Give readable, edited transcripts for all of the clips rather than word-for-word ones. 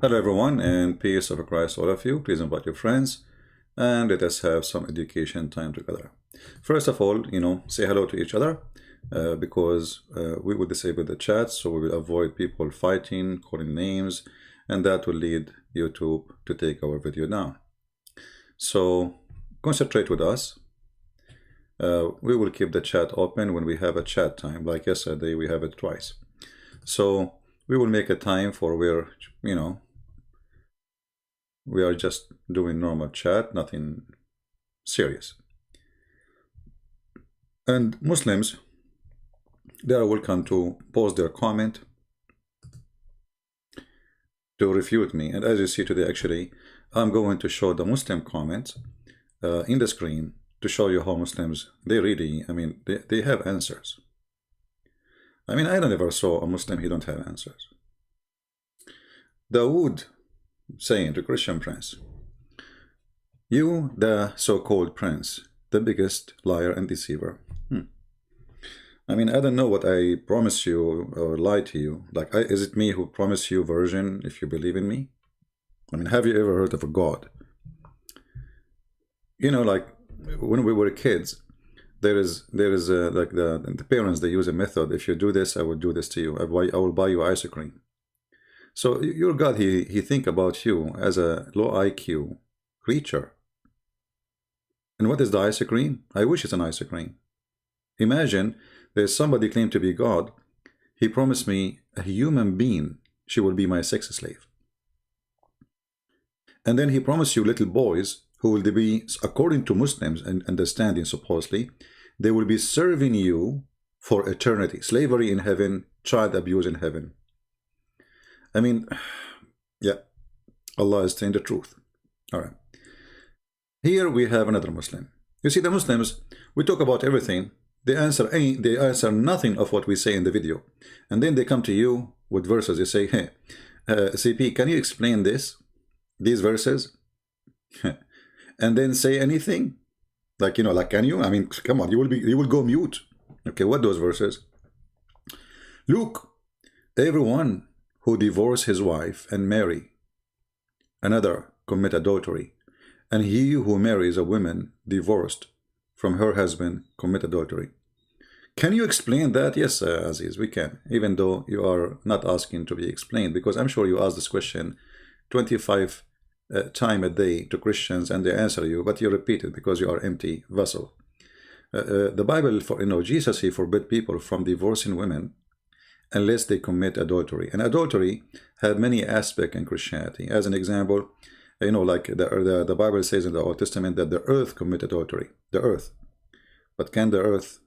Hello everyone, and peace of Christ all of you. Please invite your friends and let us have some education time together. First of all, say hello to each other because we will disable the chat, so we will avoid people fighting, calling names, and that will lead YouTube to take our video down. So concentrate with us. We will keep the chat open when we have a chat time. Like yesterday, we have it twice. So we will make a time for where, we are just doing normal chat, nothing serious. And Muslims, they are welcome to post their comment to refute me. And as you see today, actually, I'm going to show the Muslim comments in the screen to show you how Muslims, they really, they have answers. I never saw a Muslim, he don't have answers. Dawood saying to Christian prince, "You, the so-called prince, the biggest liar and deceiver." I don't know what I promise you or lie to you. Is it me who promised you version if you believe in me? Have you ever heard of a God? Like when we were kids, there is like the parents, they use a method. If you do this, I will do this to you. I will buy you ice cream. So your God, he think about you as a low IQ creature. And what is the ice cream? I wish it's an ice cream. Imagine there's somebody claimed to be God. He promised me a human being. She will be my sex slave. And then he promised you little boys who will be, according to Muslims and understanding supposedly, they will be serving you for eternity. Slavery in heaven, child abuse in heaven. Yeah, Allah is saying the truth. All right. Here we have another Muslim. You see, the Muslims, we talk about everything. They answer nothing of what we say in the video. And then they come to you with verses. They say, "Hey, CP, can you explain these verses?" And then say anything. Can you? Come on, you will go mute. Okay, what those verses? Look, everyone who divorce his wife and marry another commit adultery, and he who marries a woman divorced from her husband commit adultery. Can you explain that? Yes, Aziz, we can, even though you are not asking to be explained, because I'm sure you ask this question 25 times a day to Christians and they answer you, but you repeat it because you are empty vessel. The Bible, Jesus, he forbid people from divorcing women unless they commit adultery. And adultery had many aspects in Christianity. As an example, like the Bible says in the Old Testament that the earth commit adultery. The earth. But can the earth,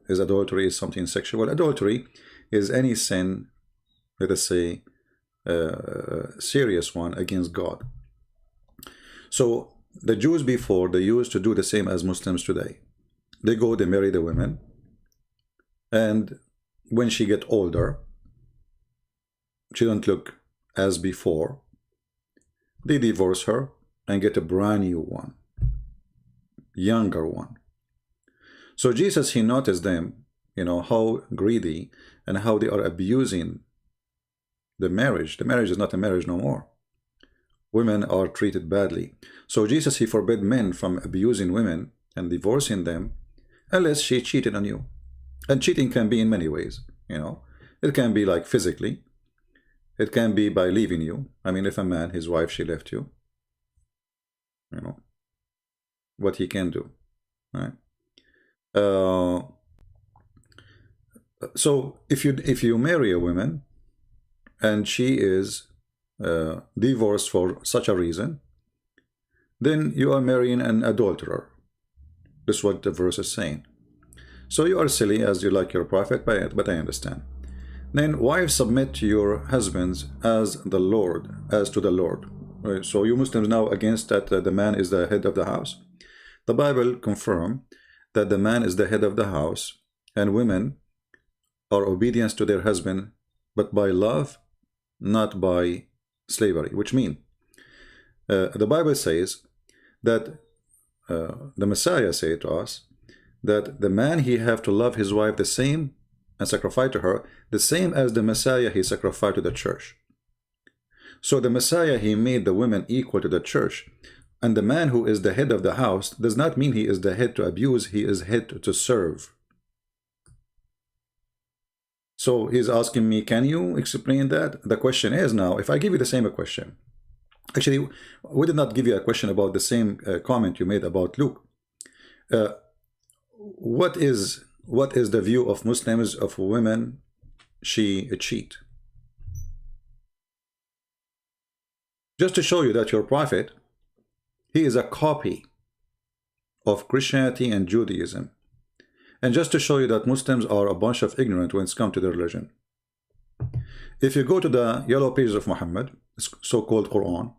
is adultery something sexual? Adultery is any sin, let us say, serious one against God. So the Jews before, they used to do the same as Muslims today. They marry the women, and when she get older, she don't look as before, they divorce her and get a brand new one, younger one. So Jesus, he noticed them, how greedy and how they are abusing the marriage. The marriage is not a marriage no more. Women are treated badly. So Jesus, he forbid men from abusing women and divorcing them unless she cheated on you. And cheating can be in many ways, It can be like physically. It can be by leaving you. If a man, his wife, she left you, what he can do, right? So if you marry a woman and she is divorced for such a reason, then you are marrying an adulterer. This is what the verse is saying. So you are silly as you like your prophet, but I understand. Then wives, submit to your husbands as to the Lord. Right? So you Muslims now against that the man is the head of the house. The Bible confirm that the man is the head of the house and women are obedient to their husband, but by love, not by slavery. Which means the Bible says that the Messiah said to us that the man, he have to love his wife the same and sacrifice to her the same as the Messiah, he sacrificed to the church. So the Messiah, he made the women equal to the church. And the man who is the head of the house does not mean he is the head to abuse, he is head to serve. So he's asking me, can you explain that? The question is now, if I give you the same question, actually, we did not give you a question about the same comment you made about Luke. What is the view of Muslims of women she cheat? Just to show you that your prophet, he is a copy of Christianity and Judaism. And just to show you that Muslims are a bunch of ignorant when it's come to their religion. If you go to the yellow pages of Muhammad, so-called Qur'an,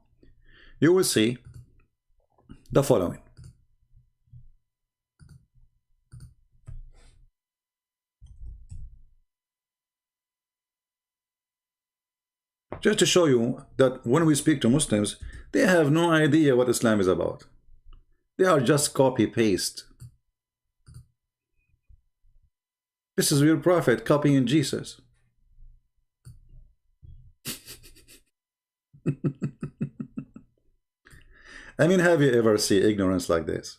you will see the following. Just to show you that when we speak to Muslims, they have no idea what Islam is about. They are just copy-paste. This is your prophet copying Jesus. I mean, have you ever seen ignorance like this?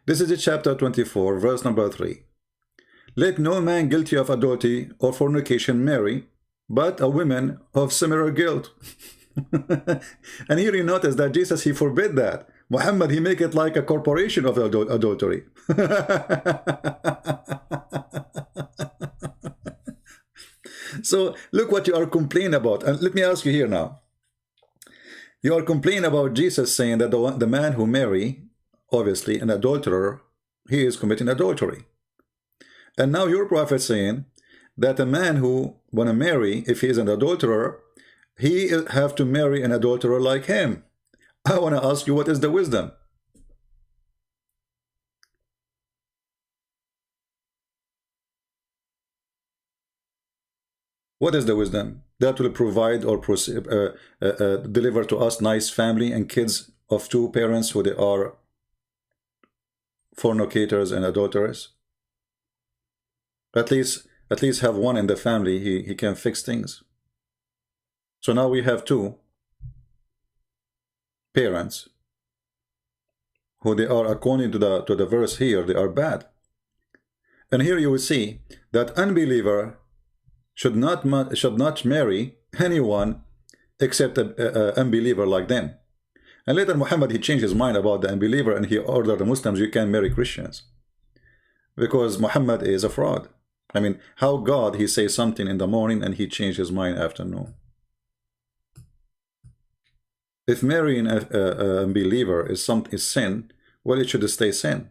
This is chapter 24, verse number 3. Let no man guilty of adultery or fornication marry, but a woman of similar guilt. And here you notice that Jesus, he forbid that. Muhammad, he make it like a corporation of adultery. So look what you are complaining about. And let me ask you here now. You are complaining about Jesus saying that the man who marry, obviously an adulterer, he is committing adultery. And now your prophet saying that a man who want to marry, if he is an adulterer, he have to marry an adulterer like him. I want to ask you, what is the wisdom? What is the wisdom? That will provide or deliver to us nice family and kids of two parents who they are fornicators and adulterers. At least have one in the family, he can fix things. So now we have two parents who they are, according to the verse here, they are bad. And here you will see that unbeliever should not marry anyone except an unbeliever like them. And later Muhammad, he changed his mind about the unbeliever and he ordered the Muslims, you can marry Christians. Because Muhammad is a fraud. I mean, how God, he says something in the morning and he changed his mind afternoon. If marrying an unbeliever is sin, well, it should stay sin.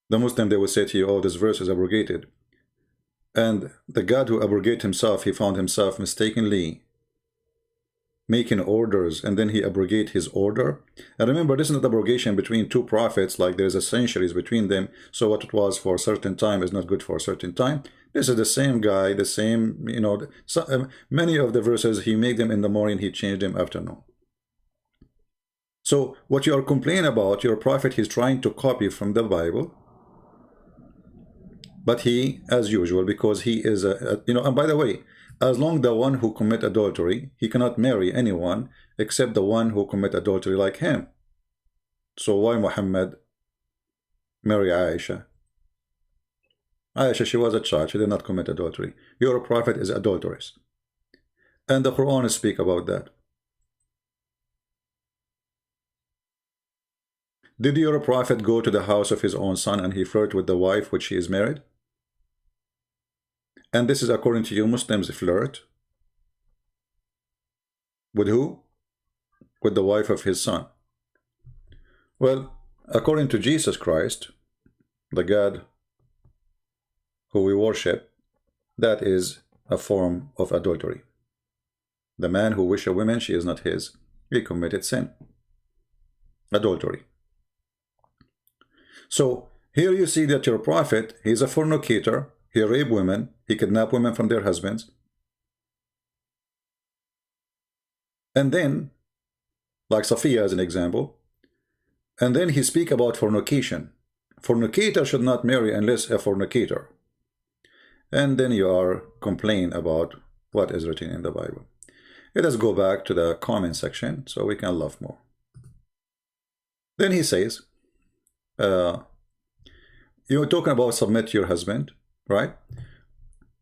The Muslim, they will say to you, oh, this verse is abrogated. And the God who abrogated himself, he found himself mistakenly making orders, and then he abrogate his order. And remember, this is not abrogation between two prophets, like there's a centuries between them, so what it was for a certain time is not good for a certain time. This is the same guy, the same, you know, many of the verses, he made them in the morning, he changed them afternoon. So what you are complaining about, your prophet, he's trying to copy from the Bible, but he, as usual, because he is you know, and by the way, as long the one who commit adultery, he cannot marry anyone except the one who commit adultery like him. So why Muhammad marry Aisha? Aisha, she was a child, she did not commit adultery. Your prophet is adulteress. And the Quran speak about that. Did your prophet go to the house of his own son and he flirt with the wife which he is married? And this is according to you Muslims, flirt. With who? With the wife of his son. Well, according to Jesus Christ, the God who we worship, that is a form of adultery. The man who wish a woman, she is not his, he committed sin. Adultery. So here you see that your prophet, he is a fornicator, he raped women, he kidnapped women from their husbands. And then, like Safiya as an example, and then he speak about fornication. Fornicator should not marry unless a fornicator. and then you are complaining about what is written in the Bible. Let us go back to the comment section so we can love more. Then he says, you're talking about submit to your husband, right?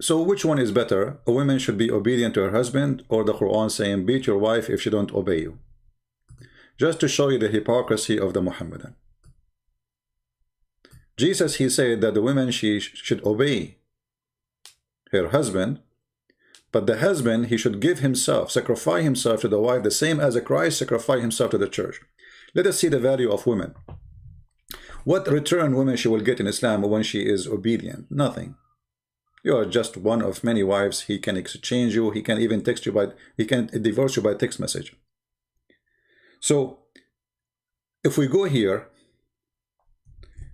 So which one is better? A woman should be obedient to her husband, or the Quran saying beat your wife if she don't obey you? Just to show you the hypocrisy of the Muhammadan. Jesus, he said that the woman, she should obey her husband, but the husband, he should give himself, sacrifice himself to the wife, the same as Christ sacrificed himself to the church. Let us see the value of women. What return women she will get in Islam when she is obedient? Nothing. You are just one of many wives. He can exchange you. He can even text you he can divorce you by text message. So, if we go here,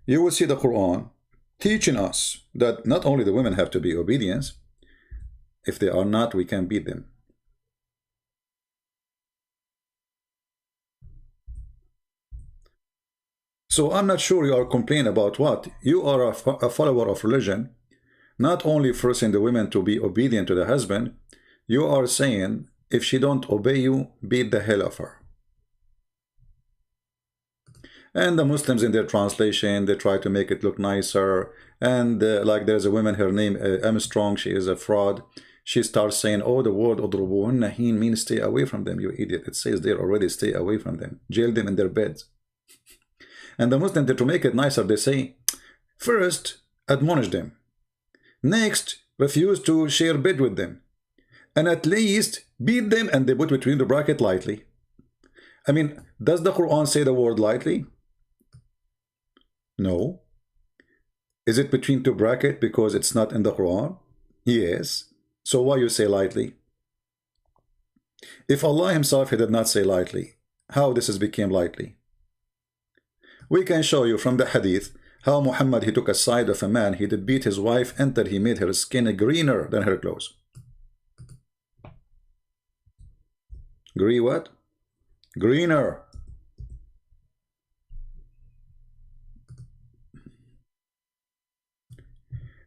you will see the Quran teaching us that not only the women have to be obedient, if they are not, we can beat them. So I'm not sure you are complaining about what. You are a follower of religion, not only forcing the women to be obedient to the husband, you are saying if she don't obey you, beat the hell of her. And the Muslims in their translation, they try to make it look nicer. And like there's a woman, her name Armstrong, she is a fraud. She starts saying, oh, the word udrubuhunna means stay away from them, you idiot. It says there already, stay away from them. Jail them in their beds. And the Muslims, to make it nicer, they say, first, admonish them. Next, refuse to share bed with them. And at least, beat them, and they put between the bracket lightly. I mean, does the Quran say the word lightly? No. Is it between two brackets because it's not in the Quran? Yes. So why you say lightly? If Allah himself, he did not say lightly, how this has become lightly? We can show you from the hadith how Muhammad, he took a side of a man, he did beat his wife until he made her skin greener than her clothes. Green what? Greener.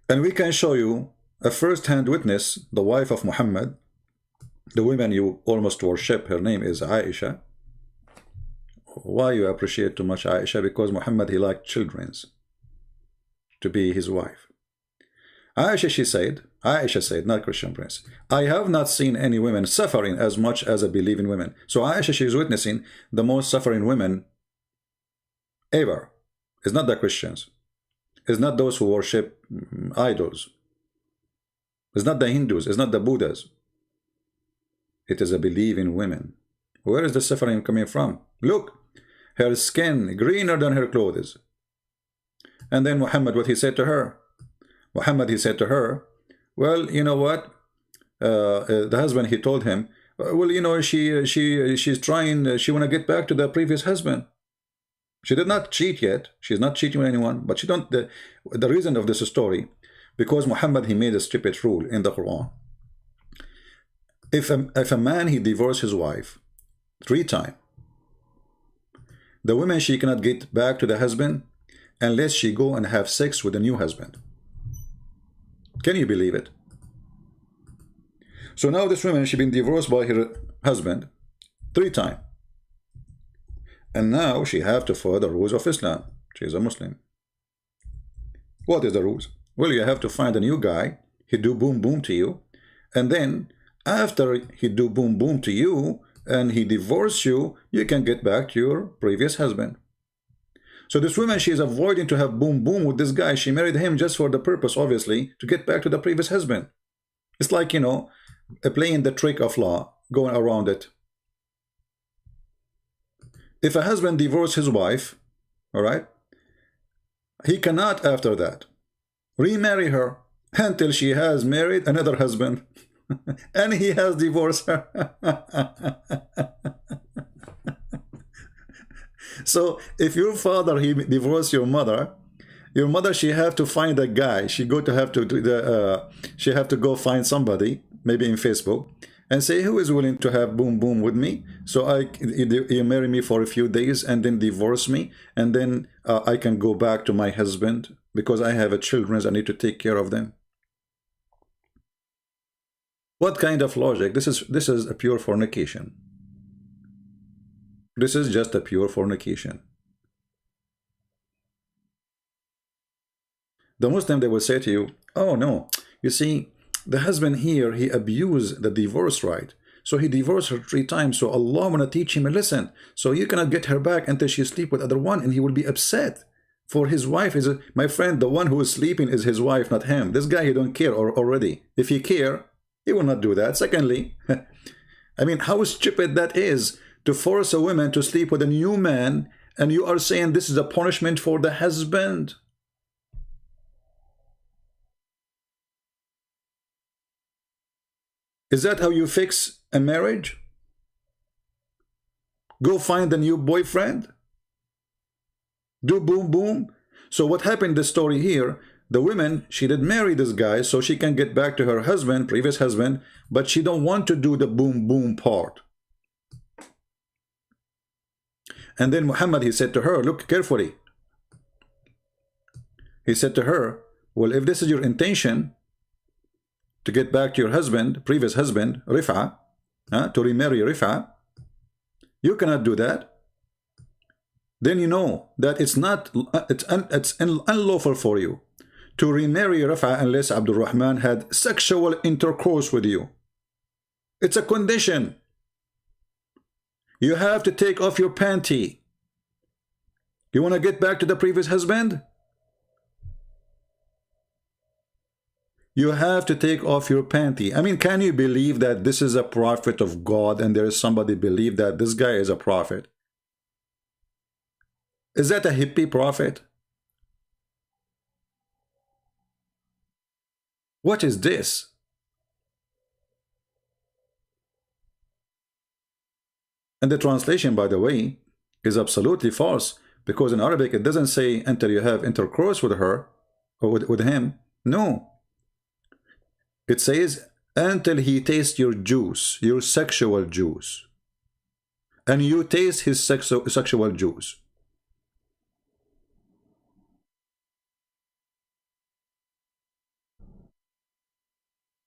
And we can show you a first-hand witness, the wife of Muhammad, the woman you almost worship, her name is Aisha. Why you appreciate too much Aisha? Because Muhammad, he liked children's to be his wife. Aisha said, not Christian Prince, I have not seen any women suffering as much as I believe in women. So Aisha, she is witnessing the most suffering women ever. It's not the Christians. It's not those who worship idols. It's not the Hindus. It's not the Buddhas. It is a believing women. Where is the suffering coming from? Look, her skin greener than her clothes. And then Muhammad, what he said to her? Muhammad, he said to her, well, you know what? The husband, he told him, well, you know, she's trying, she want to get back to the previous husband. She did not cheat yet. She's not cheating with anyone, but she don't. The reason of this story, because Muhammad, he made a stupid rule in the Quran. If a man, he divorced his wife 3 times, the woman, she cannot get back to the husband unless she go and have sex with a new husband. Can you believe it? So now this woman, she been divorced by her husband 3 times. And now she have to follow the rules of Islam. She is a Muslim. What is the rules? Well, you have to find a new guy. He do boom boom to you. And then after he do boom boom to you and he divorce you, you can get back to your previous husband. So this woman, she is avoiding to have boom boom with this guy. She married him just for the purpose, obviously, to get back to the previous husband. It's like, you know, playing the trick of law, going around it. If a husband divorces his wife, all right, he cannot after that remarry her until she has married another husband and he has divorced her. So if your father, he divorced your mother, she have to find a guy. She have to go find somebody, maybe in Facebook, and say, who is willing to have boom boom with me? So you marry me for a few days and then divorce me, and then I can go back to my husband because I have children. I need to take care of them. What kind of logic? This is a pure fornication. This is just a pure fornication. The Muslim, they will say to you, oh no, you see, the husband here, he abused the divorce right. So he divorced her 3 times. So Allah wanna teach him a lesson. So you cannot get her back until she sleep with other one, and he will be upset. For his wife is my friend, the one who is sleeping is his wife, not him. This guy, he don't care already. If he care, he will not do that. Secondly, I mean, how stupid that is to force a woman to sleep with a new man, and you are saying this is a punishment for the husband. Is that how you fix a marriage? Go find a new boyfriend? Do boom boom? So what happened in the story here, the woman, she did marry this guy so she can get back to her husband, previous husband, but she don't want to do the boom boom part. And then Muhammad, he said to her, look carefully. He said to her, well, if this is your intention, to get back to your husband, previous husband, Rif'a, to remarry Rif'a, you cannot do that. Then you know that it's unlawful for you to remarry Rif'a unless Abdul Rahman had sexual intercourse with you. It's a condition. You have to take off your panty. You want to get back to the previous husband? You have to take off your panty. I mean, can you believe that this is a prophet of God and there is somebody believe that this guy is a prophet? Is that a hippie prophet? What is this? And the translation, by the way, is absolutely false, because in Arabic it doesn't say until you have intercourse with her or with him. No. It says until he tastes your juice, your sexual juice. And you taste his sexual juice.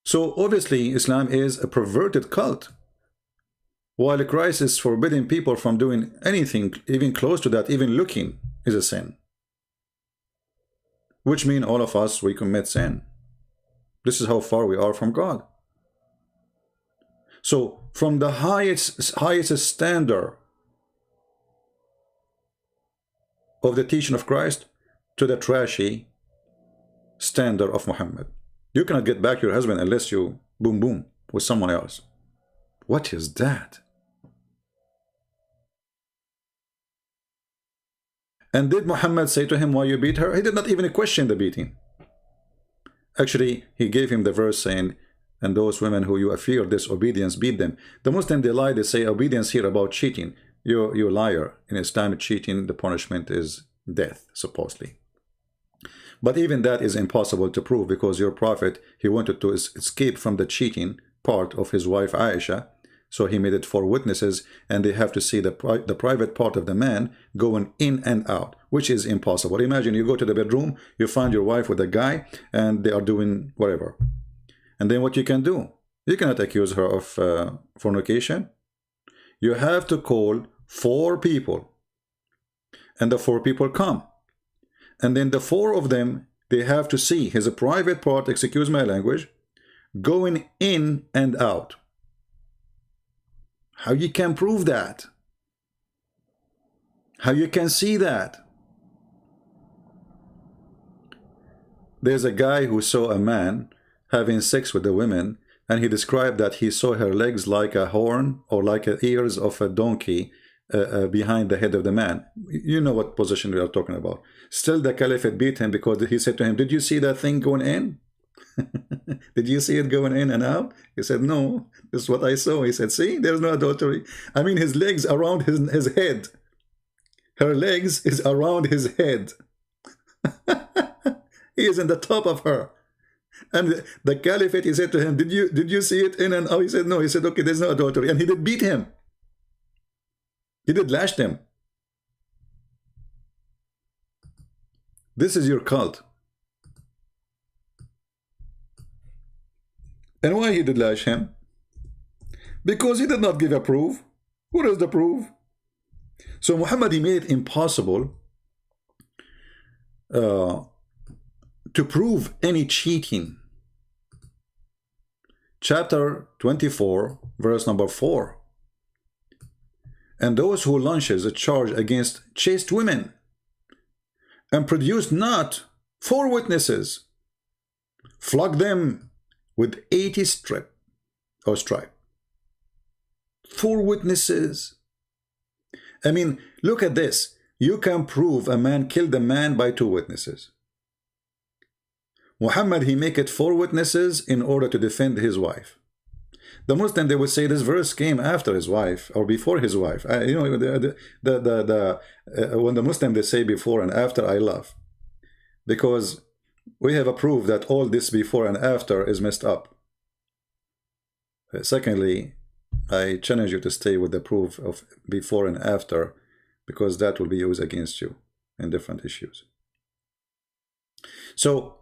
So obviously Islam is a perverted cult. While Christ is forbidding people from doing anything, even close to that, even looking is a sin. Which means all of us, we commit sin. This is how far we are from God. So from the highest standard of the teaching of Christ to the trashy standard of Muhammad. You cannot get back your husband unless you boom boom with someone else. What is that? And did Muhammad say to him, why you beat her? He did not even question the beating. Actually, he gave him the verse saying, and those women who you fear disobedience, beat them. The Muslim, they lie, they say obedience here about cheating. You're a liar. In Islam, cheating, the punishment is death, supposedly. But even that is impossible to prove, because your prophet, he wanted to escape from the cheating part of his wife Aisha. So he made it 4 witnesses, and they have to see the private part of the man going in and out, which is impossible. Imagine you go to the bedroom, you find your wife with a guy, and they are doing whatever. And then what you can do? You cannot accuse her of fornication. You have to call 4 people. And the 4 people come. And then the 4 of them, they have to see his private part, excuse my language, going in and out. How you can prove that? How you can see that? There's a guy who saw a man having sex with a woman, and he described that he saw her legs like a horn or like the ears of a donkey behind the head of the man. You know what position we are talking about. Still, the Caliphate beat him because he said to him, did you see that thing going in? Did you see it going in and out? He said, no, this is what I saw. He said, see, there's no adultery. I mean, his legs around his head. Her legs is around his head. He is in the top of her. And the Caliphate, he said to him, did you see it in and out? He said, no. He said, okay, there's no adultery. And he did beat him. He did lash him. This is your cult. And why he did lash him? Because he did not give a proof. What is the proof? So Muhammad, he made it impossible to prove any cheating. Chapter 24, verse number 4. And those who launches a charge against chaste women and produce not 4 witnesses, flog them with 80 stripe. 4 witnesses. I mean, look at this. You can prove a man killed a man by 2 witnesses. Muhammad, he make it 4 witnesses in order to defend his wife. The Muslim, they would say this verse came after his wife or before his wife. You know, when the Muslim, they say before and after, I love, because we have a proof that all this before and after is messed up. Secondly, I challenge you to stay with the proof of before and after, because that will be used against you in different issues. So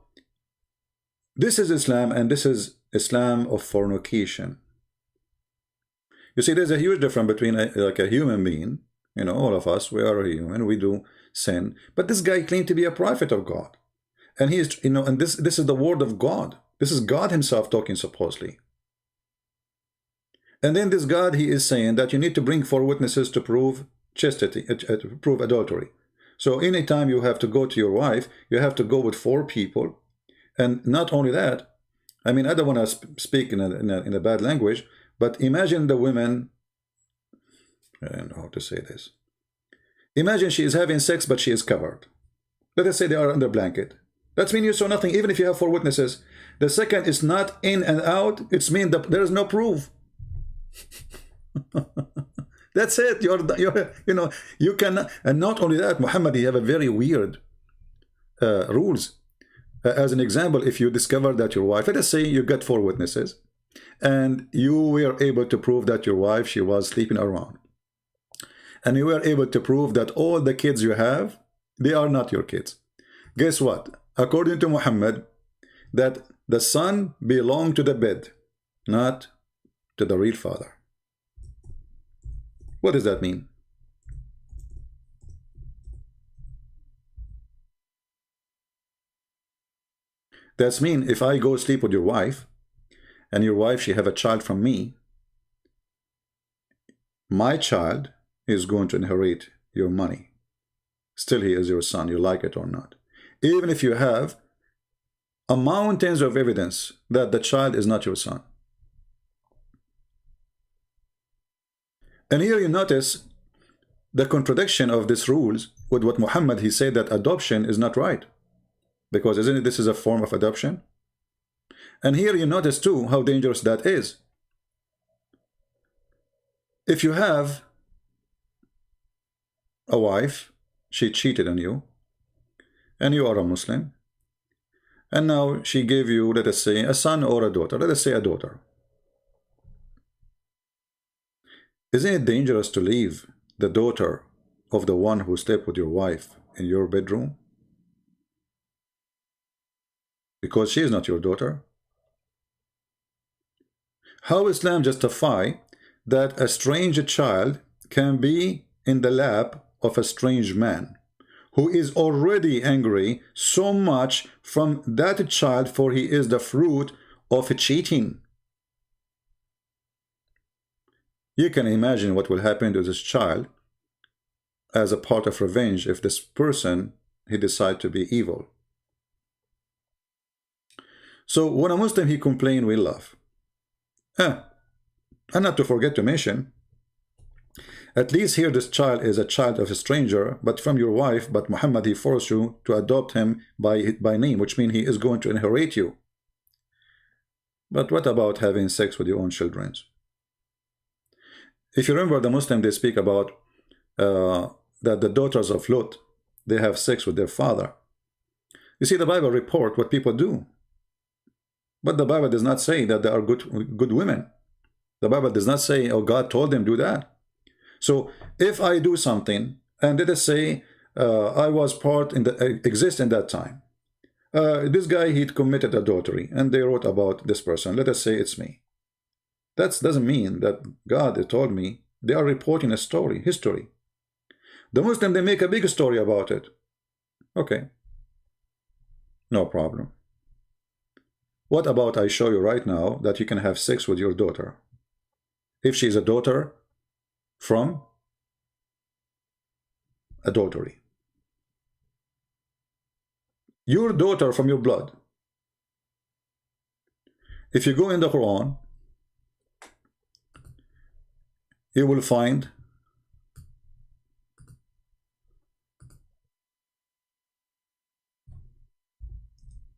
this is Islam, and this is Islam of fornication. You see, there's a huge difference between like a human being, you know, all of us, we are human, we do sin, but this guy claimed to be a prophet of God, and he is, you know, and this is the word of God. This is God himself talking, supposedly. And then this God, he is saying that you need to bring 4 witnesses to prove chastity, to prove adultery. So anytime you have to go to your wife, you have to go with 4 people. And not only that, I mean, I don't want to speak in a bad language, but imagine the women, I don't know how to say this. Imagine she is having sex, but she is covered. Let us say they are under blanket. That means you saw nothing, even if you have 4 witnesses. The second is not in and out. It's mean that there is no proof. That's it. You're you know, you can. And not only that, Muhammad, he have a very weird rules. As an example, if you discover that your wife, let us say you got 4 witnesses, and you were able to prove that your wife, she was sleeping around, and you were able to prove that all the kids you have, they are not your kids. Guess what? According to Muhammad, that the son belonged to the bed, not to the real father. What does that mean? That's mean if I go sleep with your wife, and your wife, she have a child from me, my child is going to inherit your money. Still, he is your son, you like it or not. Even if you have a mountains of evidence that the child is not your son. And here you notice the contradiction of these rules with what Muhammad, he said that adoption is not right. Because isn't it, this is a form of adoption? And here you notice too how dangerous that is. If you have a wife, she cheated on you, and you are a Muslim, and now she gave you, let us say, a son or a daughter, let us say a daughter. Isn't it dangerous to leave the daughter of the one who slept with your wife in your bedroom? Because she is not your daughter. How Islam justify that a strange child can be in the lap of a strange man who is already angry so much from that child, for he is the fruit of cheating? You can imagine what will happen to this child as a part of revenge if this person, he decide to be evil. So when a Muslim, he complain, we laugh. And not to forget to mention, at least here this child is a child of a stranger, but from your wife, but Muhammad, he forced you to adopt him by name, which means he is going to inherit you. But what about having sex with your own children? If you remember, the Muslim, they speak about that the daughters of Lot, they have sex with their father. You see, the Bible report what people do. But the Bible does not say that they are good women. The Bible does not say, oh, God told them do that. So if I do something, and let us say I was exist in that time. This guy, he committed adultery, and they wrote about this person. Let us say it's me. That doesn't mean that God told me. They are reporting a story, history. The Muslim, they make a big story about it. Okay, no problem. What about I show you right now that you can have sex with your daughter? If she is a daughter from adultery. Your daughter from your blood. If you go in the Quran, you will find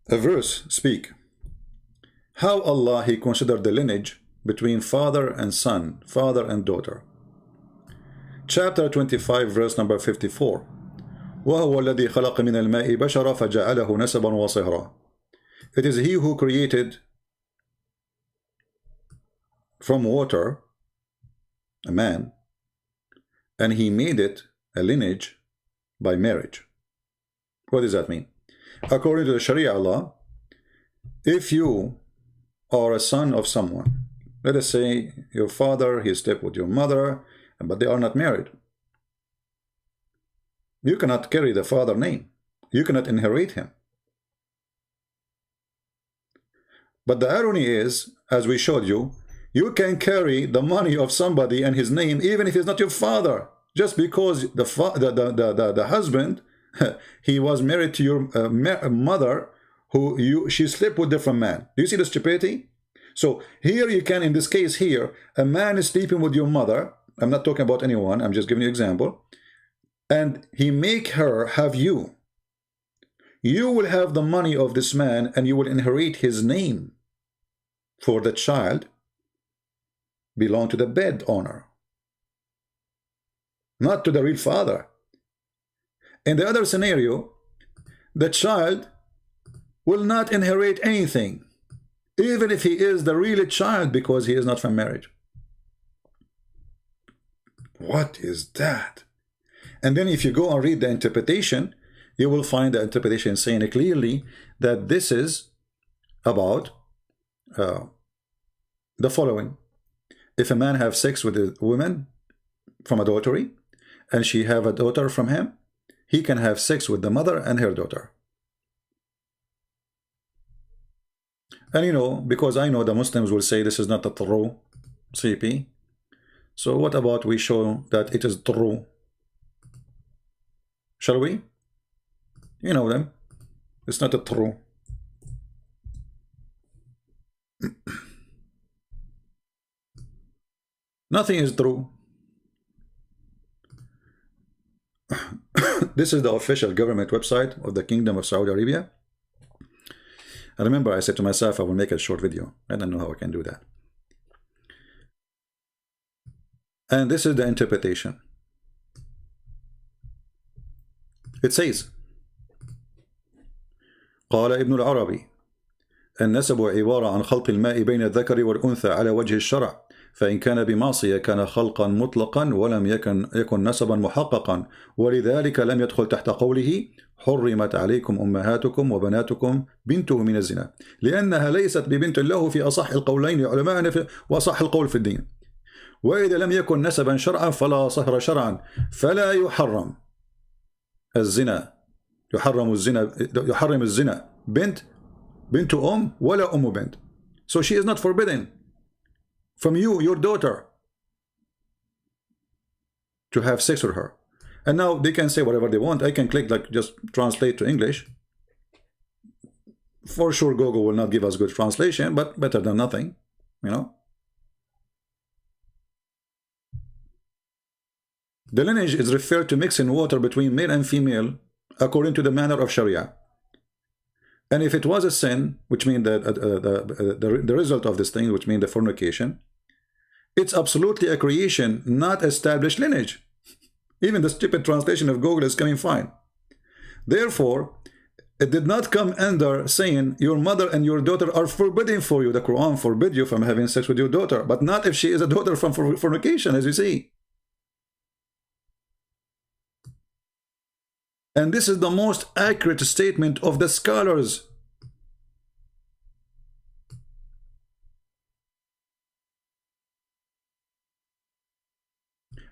a verse speak how Allah he considered the lineage between father and son, father and daughter. Chapter 25 verse number 54. وهو الذي خلق من الماء بشرا فجعله نسبا وصهرا. It is he who created from water a man, and he made it a lineage by marriage. What does that mean? According to the Sharia law, if you are a son of someone, let us say your father, he slept with your mother, but they are not married, you cannot carry the father name. You cannot inherit him. But the irony is, as we showed you, you can carry the money of somebody and his name even if he's not your father, just because the husband he was married to your mother, who she slept with different man. Do you see the stupidity? So here you can, in this case here, a man is sleeping with your mother. I'm not talking about anyone, I'm just giving you an example. And he make her have you. You will have the money of this man and you will inherit his name, for the child belong to the bed owner, not to the real father. In the other scenario, the child will not inherit anything, even if he is the real child, because he is not from marriage. What is that? And then if you go and read the interpretation, you will find the interpretation saying clearly that this is about the following. If a man have sex with a woman from adultery, and she have a daughter from him, he can have sex with the mother and her daughter. And you know, because I know the Muslims will say this is not a true CP. So what about we show that it is true? Shall we? You know them. It's not a true. Nothing is true. This is the official government website of the Kingdom of Saudi Arabia. I remember I said to myself I will make a short video. I don't know how I can do that. And this is the interpretation. It says قال ابن العربي النسب عبارة عن خلط الماء بين الذكر والأنثى على وجه الشرع، فإن كان بمعصية كان خلقا مطلقا ولم يكن نسبا محققا، ولذلك لم يدخل تحت قوله حرمت عليكم أمهاتكم وبناتكم بنته من الزنا، لأنها ليست ببنت له في أصح القولين لعلمائنا وأصح القول في الدين. وإذا لم يكن نسبا شرعا فلا صهر شرعا، فلا يحرم الزنا، يحرم الزنا بنت ولا بنت. So she is not forbidden from you, your daughter, to have sex with her. And now they can say whatever they want. I can click like just translate to English. For sure Google will not give us good translation, but better than nothing, you know. The lineage is referred to mixing water between male and female according to the manner of Sharia. And if it was a sin, which means that the result of this thing, which means the fornication, it's absolutely a creation, not established lineage. Even the stupid translation of Google is coming fine. Therefore, it did not come under saying your mother and your daughter are forbidden for you. The Quran forbid you from having sex with your daughter, but not if she is a daughter from fornication, as you see. And this is the most accurate statement of the scholars.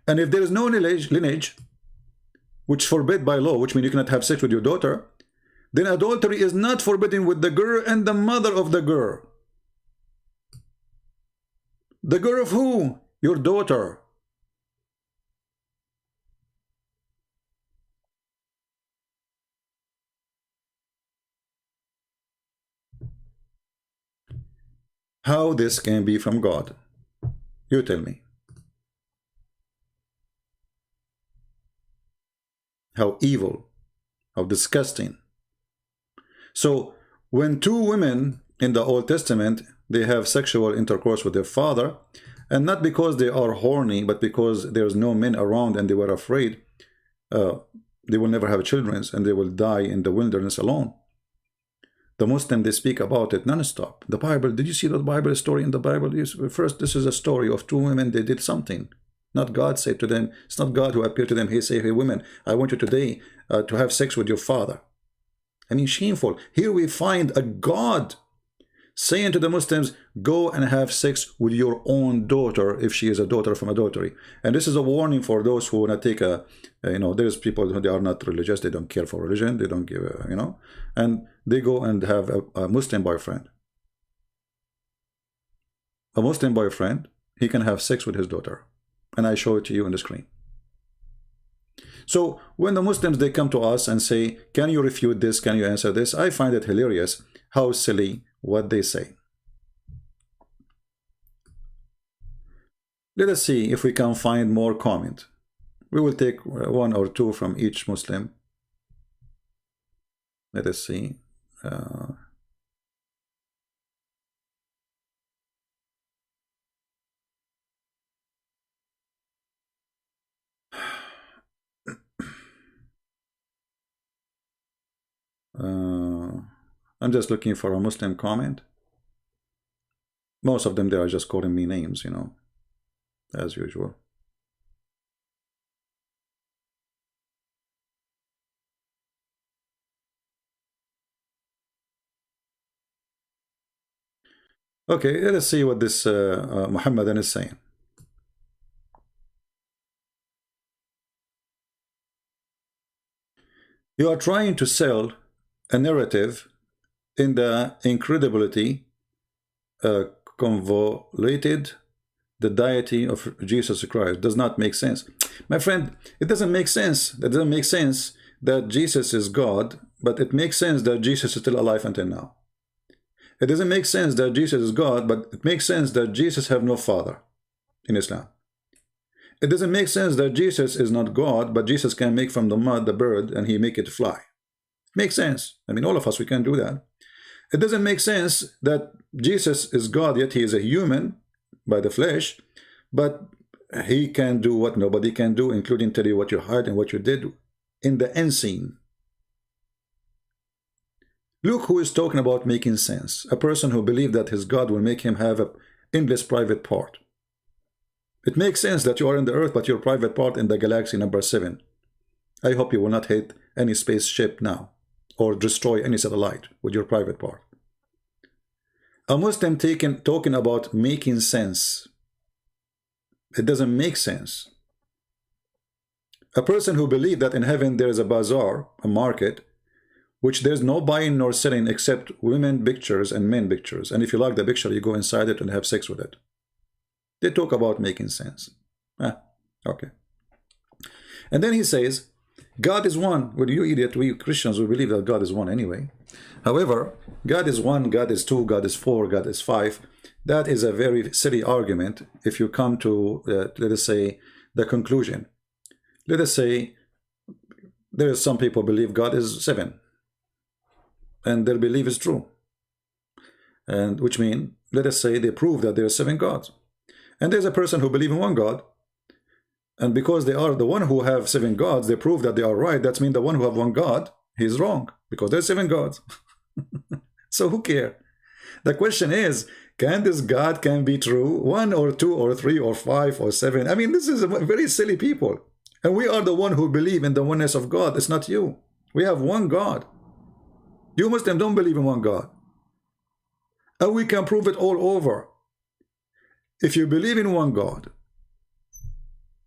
And if there is no lineage, which forbid by law, which means you cannot have sex with your daughter, then adultery is not forbidden with the girl and the mother of the girl. The girl of who? Your daughter. How this can be from God? You tell me. How evil, how disgusting. So when two women in the Old Testament, they have sexual intercourse with their father, and not because they are horny, but because there's no men around and they were afraid, they will never have children and they will die in the wilderness alone. The Muslim, they speak about it non-stop. The Bible, did you see the Bible story in the Bible? First, this is a story of two women, they did something. Not God said to them, it's not God who appeared to them. He said, hey women, I want you today to have sex with your father. I mean, shameful. Here we find a God saying to the Muslims, go and have sex with your own daughter if she is a daughter from adultery. And this is a warning for those who want to take a, there's people who they are not religious, they don't care for religion, they don't give, and they go and have a Muslim boyfriend. A Muslim boyfriend, he can have sex with his daughter. And I show it to you on the screen. So when the Muslims, they come to us and say, can you refute this? Can you answer this? I find it hilarious how silly what they say. Let us see if we can find more comment. We will take one or two from each Muslim. Let us see. I'm just looking for a Muslim comment. Most of them, they are just calling me names, as usual. Okay, let us see what this Muhammadan is saying. You are trying to sell a narrative in the incredibility convoluted the deity of Jesus Christ. Does not make sense. My friend, it doesn't make sense. It doesn't make sense that Jesus is God, but it makes sense that Jesus is still alive until now. It doesn't make sense that Jesus is God, but it makes sense that Jesus have no father in Islam. It doesn't make sense that Jesus is not God, but Jesus can make from the mud the bird and he make it fly. It makes sense. I mean, all of us, we can do that. It doesn't make sense that Jesus is God, yet he is a human by the flesh, but he can do what nobody can do, including tell you what you heard and what you did in the unseen. Look who is talking about making sense. A person who believes that his God will make him have an endless private part. It makes sense that you are in the earth, but your private part in the galaxy number 7. I hope you will not hit any spaceship now, or destroy any satellite with your private part. A Muslim talking about making sense. It doesn't make sense. A person who believes that in heaven there is a bazaar, a market, which there's no buying nor selling except women pictures and men pictures. And if you like the picture, you go inside it and have sex with it. They talk about making sense. Okay. And then he says, God is one. Well, you idiot, we Christians, we believe that God is one anyway. However, God is one, God is two, God is four, God is five. That is a very silly argument if you come to, let us say, the conclusion. Let us say, there is some people believe God is 7. And their belief is true. And which means, let us say, they prove that there are 7 gods. And there's a person who believes in one God. And because they are the one who have 7 gods, they prove that they are right. That means the one who have one God, he's wrong. Because there's 7 gods. So who cares? The question is, can this God can be true? 1 or 2 or 3 or 5 or 7? I mean, this is very silly people. And we are the one who believe in the oneness of God. It's not you. We have one God. You Muslims don't believe in one God. And we can prove it all over. If you believe in one God,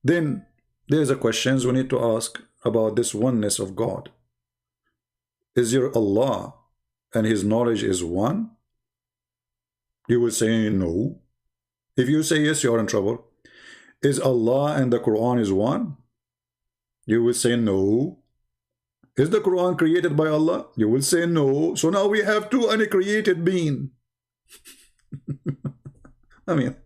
Then there's a questions we need to ask about this oneness of God. Is your Allah and his knowledge is one? You will say no. If you say yes, you are in trouble. Is Allah and the Quran is one? You will say no. Is the Quran created by Allah? You will say no. So now we have two uncreated beings. I mean,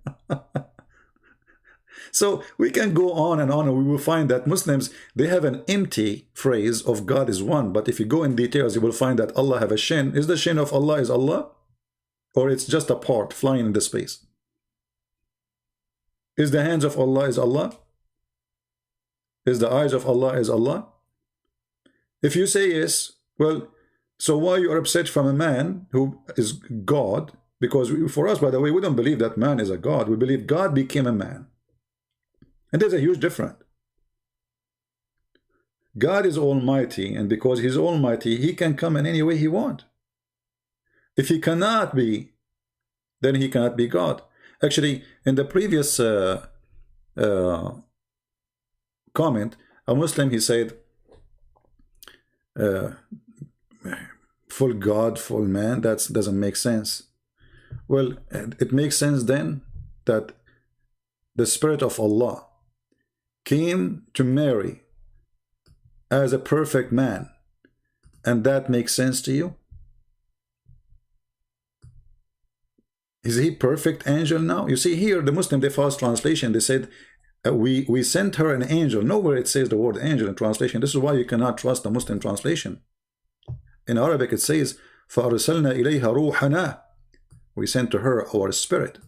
so we can go on and we will find that Muslims, they have an empty phrase of God is one. But if you go in details, you will find that Allah have a shin. Is the shin of Allah is Allah? Or it's just a part flying in the space? Is the hands of Allah is Allah? Is the eyes of Allah is Allah? If you say yes, well, so why you are upset from a man who is God? Because for us, by the way, we don't believe that man is a God. We believe God became a man. And there's a huge difference. God is almighty, and because he's almighty, he can come in any way he wants. If he cannot be, then he cannot be God. Actually, in the previous comment, a Muslim, he said, full God, full man, that doesn't make sense. Well, it makes sense then that the Spirit of Allah came to Mary as a perfect man, and that makes sense to you? Is he perfect angel now? You see here, the Muslim, they false translation, they said, we sent her an angel. Nowhere it says the word angel in translation. This is why you cannot trust the Muslim translation. In Arabic it says, فَأَرْسَلْنَا إِلَيْهَا رُوحَنَا. We sent to her our spirit.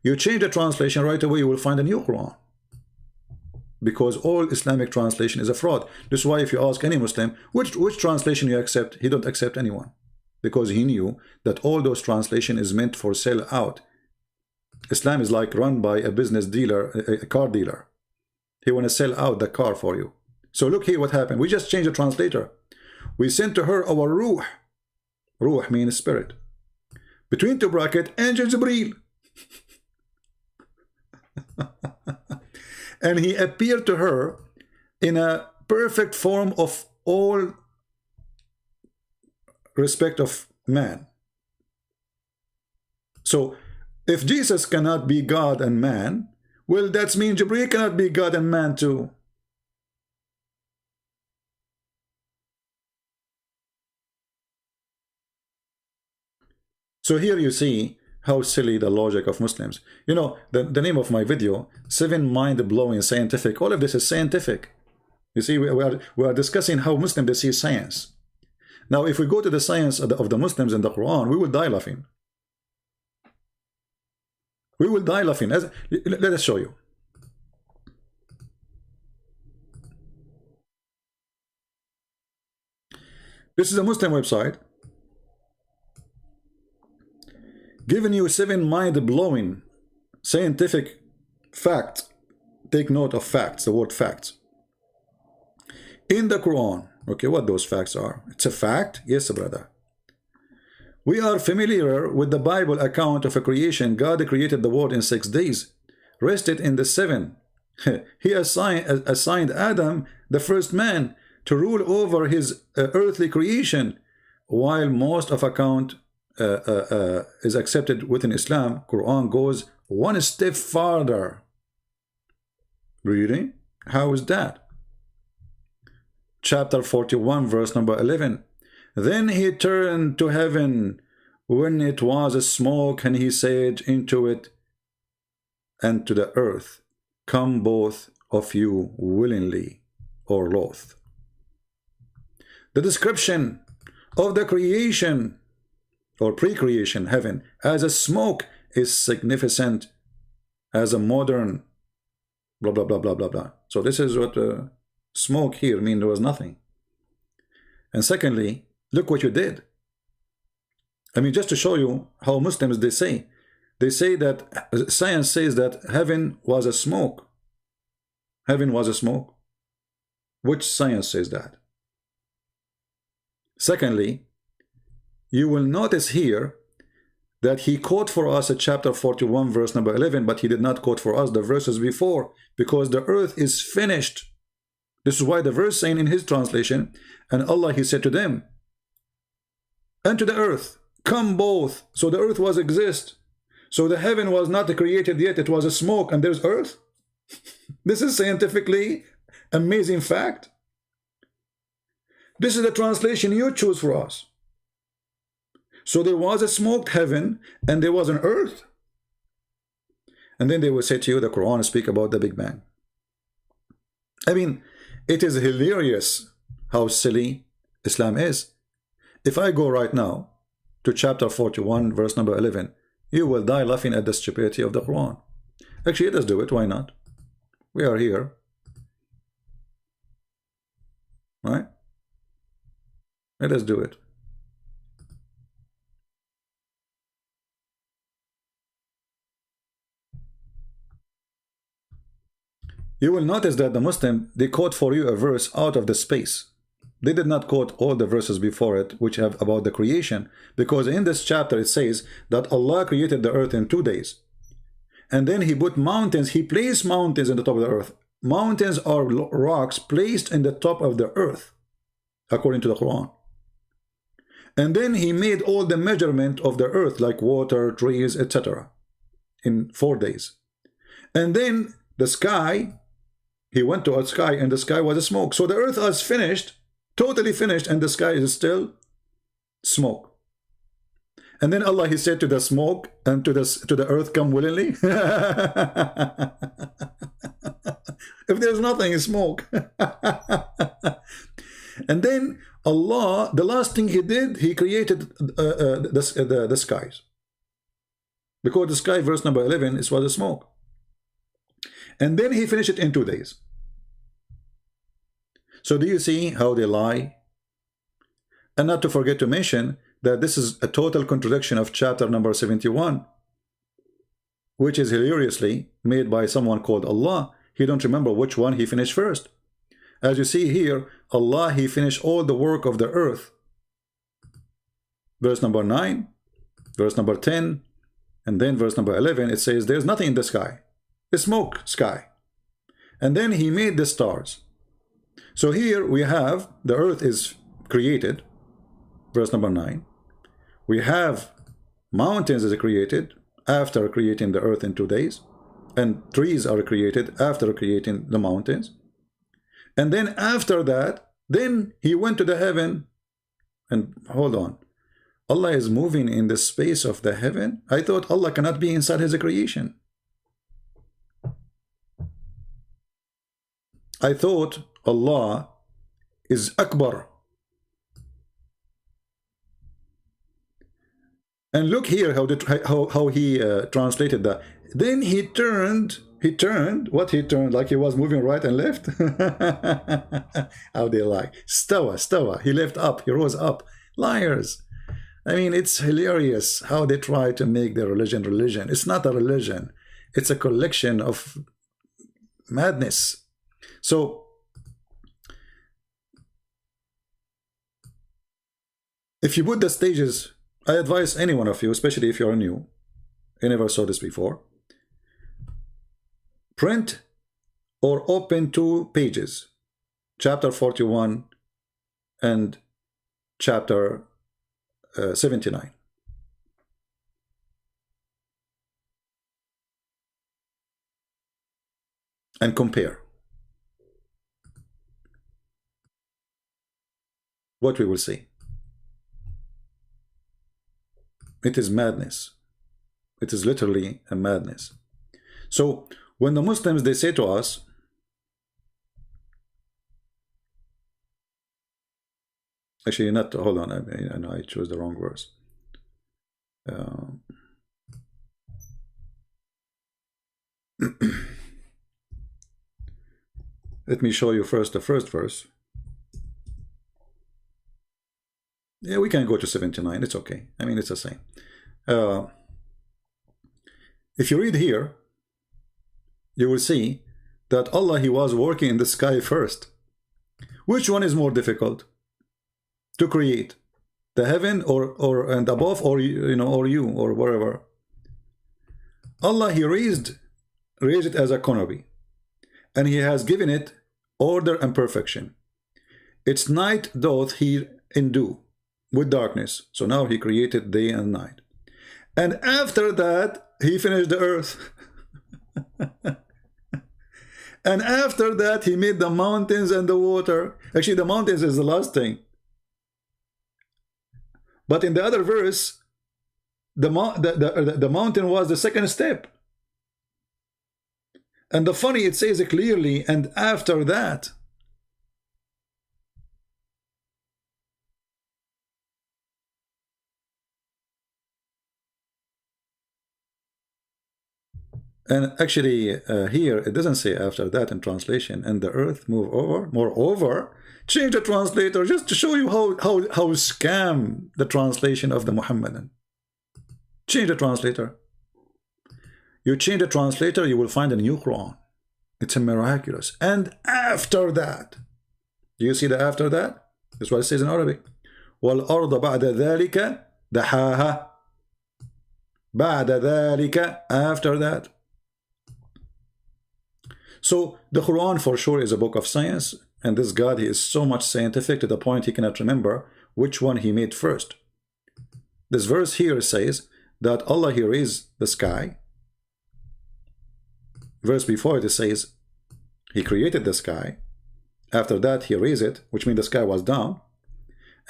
You change the translation right away, you will find a new Quran. Because all Islamic translation is a fraud. This is why if you ask any Muslim, which translation you accept, he don't accept anyone. Because he knew that all those translation is meant for sell out. Islam is like run by a business dealer, a car dealer. He want to sell out the car for you. So look here what happened. We just changed the translator. We sent to her our ruh. Ruh means spirit. Between two brackets, Angel Jibreel. And he appeared to her in a perfect form of all respect of man. So if Jesus cannot be God and man, well, that means Jibreel cannot be God and man too. So here you see how silly the logic of Muslims. You know, the name of my video, 7 mind-blowing scientific. All of this is scientific. You see, we are discussing how Muslims they see science. Now, if we go to the science of the Muslims in the Quran, we will die laughing. We will die laughing. Let us show you. This is a Muslim website giving you 7 mind-blowing scientific facts. Take note of facts, the word facts. In the Quran, okay, what those facts are. It's a fact? Yes, brother. We are familiar with the Bible account of a creation. God created the world in 6 days, rested in the 7. He assigned Adam, the first man, to rule over his earthly creation, while most of account is accepted within Islam. Quran goes one step farther. Really? How is that? Chapter 41, verse number 11. Then he turned to heaven when it was a smoke, and he said into it and to the earth, come both of you willingly or loth. The description of the creation or pre-creation heaven as a smoke is significant as a modern blah blah blah blah blah blah. So this is what smoke here mean. There was nothing. And secondly, look what you did. I mean, just to show you how Muslims they say that science says that heaven was a smoke. Heaven was a smoke. Which science says that? Secondly, you will notice here that he quote for us at chapter 41 verse number 11, but he did not quote for us the verses before, because the earth is finished. This is why the verse saying in his translation, and Allah, he said to them, and to the earth, come both. So the earth was exist. So the heaven was not created yet, it was a smoke, and there's earth. This is scientifically amazing fact. This is the translation you choose for us. So there was a smoked heaven and there was an earth. And then they will say to you, the Quran speak about the Big Bang. I mean, it is hilarious how silly Islam is. If I go right now to chapter 41 verse number 11, you will die laughing at the stupidity of the Quran. Actually, let us do it. Why not? We are here, right? Let us do it. You will notice that the Muslim, they quote for you a verse out of the space. They did not quote all the verses before it which have about the creation, because in this chapter it says that Allah created the earth in 2 days. And then he put mountains, he placed mountains in the top of the earth. Mountains are rocks placed in the top of the earth, according to the Quran. And then he made all the measurement of the earth, like water, trees, etc., in 4 days. And then the sky, he went to a sky, and the sky was a smoke. So the earth is finished, totally finished, and the sky is still smoke. And then Allah, he said to the smoke and to the earth, come willingly. If there's nothing, it's smoke. And then Allah, the last thing he did, he created the skies. Because the sky, verse number 11, was a smoke. And then he finished it in 2 days. So do you see how they lie? And not to forget to mention that this is a total contradiction of chapter number 71, which is hilariously made by someone called Allah. He don't remember which one he finished first. As you see here, Allah, he finished all the work of the earth. Verse number 9, verse number 10, and then verse number 11, it says there's nothing in the sky. A smoke sky. And then he made the stars. So here we have the earth is created, verse number 9. We have mountains is created after creating the earth in 2 days, and trees are created after creating the mountains. And then after that, then he went to the heaven. And hold on, Allah is moving in the space of the heaven? I thought Allah cannot be inside his creation. I thought Allah is Akbar. And look here how he translated that. Then he turned, like he was moving right and left. How they lie. Stawa, he left up, he rose up. Liars. I mean, it's hilarious how they try to make their religion. It's not a religion. It's a collection of madness. So, if you put the stages, I advise any one of you, especially if you're new, you never saw this before, print or open 2 pages, chapter 41 and chapter 79. And compare. What we will see. It is madness. It is literally a madness. So when the Muslims, they say to us, actually not, hold on, I know I chose the wrong verse. Let me show you first the first verse. Yeah, we can go to 79. It's okay. I mean, it's the same. If you read here, you will see that Allah, he was working in the sky first. Which one is more difficult to create? the heaven or and above, or or you, or wherever. Allah, He raised it as a canopy, and He has given it order and perfection. Its night doth He endue with darkness. So now He created day and night, and after that He finished the earth. And after that He made the mountains and the water. Actually, the mountains is the last thing. But in the other verse, the mountain was the second step. And the funny, it says it clearly, and after that. And actually, here it doesn't say after that in translation. And the earth move over. Moreover, change the translator just to show you how scam the translation of the Muhammadan. Change the translator. You change the translator, you will find a new Quran. It's a miraculous. And after that, do you see the after that? That's what it says in Arabic. وَالْأَرْضَ بَعْدَ ذَلِكَ دَحَاهَا. بَعْدَ ذَلِكَ, after that. So the Quran for sure is a book of science, and this God, He is so much scientific to the point He cannot remember which one He made first. This verse here says that Allah, He raised the sky. Verse before it says He created the sky. After that He raised it, which means the sky was down.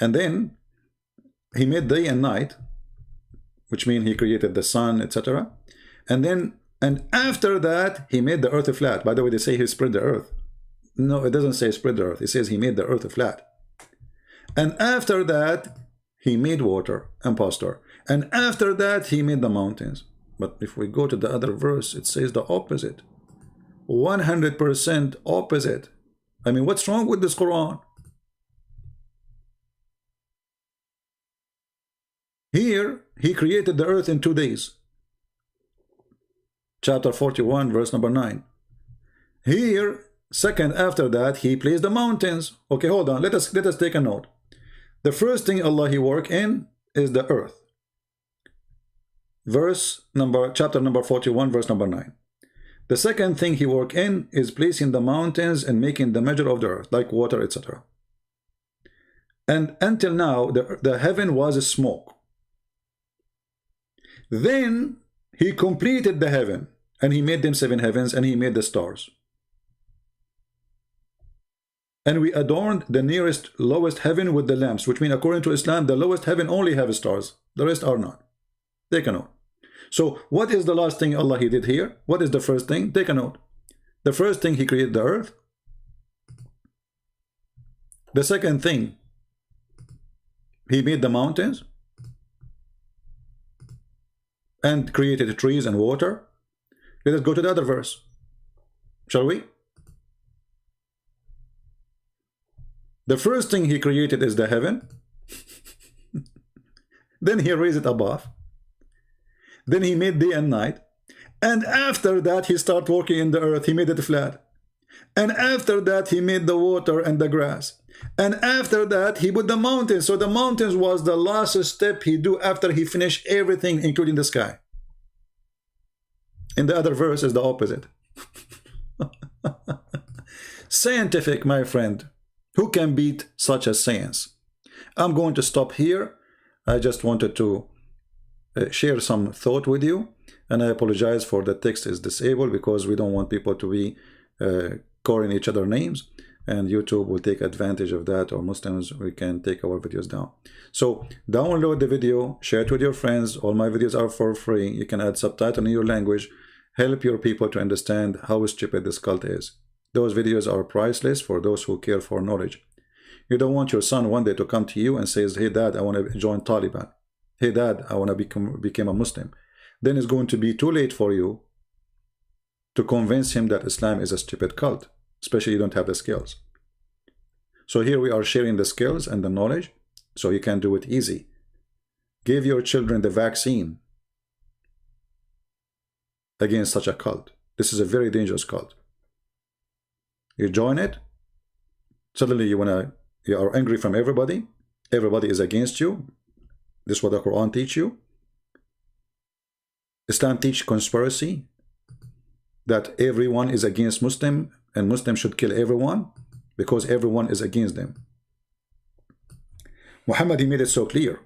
And then He made day and night, which means He created the sun, etc. And after that He made the earth flat. By the way, they say He spread the earth. No, it doesn't say spread the earth. It says He made the earth flat. And after that He made water and pasture. And after that He made the mountains. But if we go to the other verse, it says the opposite. 100% opposite. I mean, what's wrong with this Quran? Here, He created the earth in 2 days. Chapter 41, verse number 9. Here, second after that, He placed the mountains. Okay, hold on. Let us take a note. The first thing Allah, He worked in is the earth. Chapter number 41, verse number 9. The second thing He worked in is placing the mountains and making the measure of the earth, like water, etc. And until now, the heaven was smoke. Then He completed the heaven, and He made them 7 heavens, and He made the stars. And we adorned the nearest, lowest heaven with the lamps, which means according to Islam, the lowest heaven only have stars. The rest are not. Take a note. So what is the last thing Allah, He did here? What is the first thing? Take a note. The first thing, He created the earth. The second thing, He made the mountains and created trees and water. Let us go to the other verse. Shall we? The first thing He created is the heaven. Then He raised it above. Then He made day and night. And after that He started working in the earth. He made it flat. And after that He made the water and the grass. And after that He put the mountains. So the mountains was the last step He do after He finished everything, including the sky. In the other verse is the opposite. Scientific, my friend. Who can beat such a science? I'm going to stop here. I just wanted to share some thought with you, and I apologize for the text is disabled because we don't want people to be calling each other names, and YouTube will take advantage of that, or Muslims, we can take our videos down. So download the video, share it with your friends. All my videos are for free. You can add subtitle in your language. Help your people to understand how stupid this cult is. Those videos are priceless for those who care for knowledge. You don't want your son one day to come to you and says, hey dad, I want to join Taliban. Hey dad, I want to become a Muslim. Then it's going to be too late for you to convince him that Islam is a stupid cult, especially you don't have the skills. So here we are sharing the skills and the knowledge so you can do it easy. Give your children the vaccine against such a cult. This is a very dangerous cult. You join it, suddenly you are angry from everybody, everybody is against you. This is what the Quran teach you. Islam teach conspiracy, that everyone is against Muslim and Muslims should kill everyone because everyone is against them. Muhammad, he made it so clear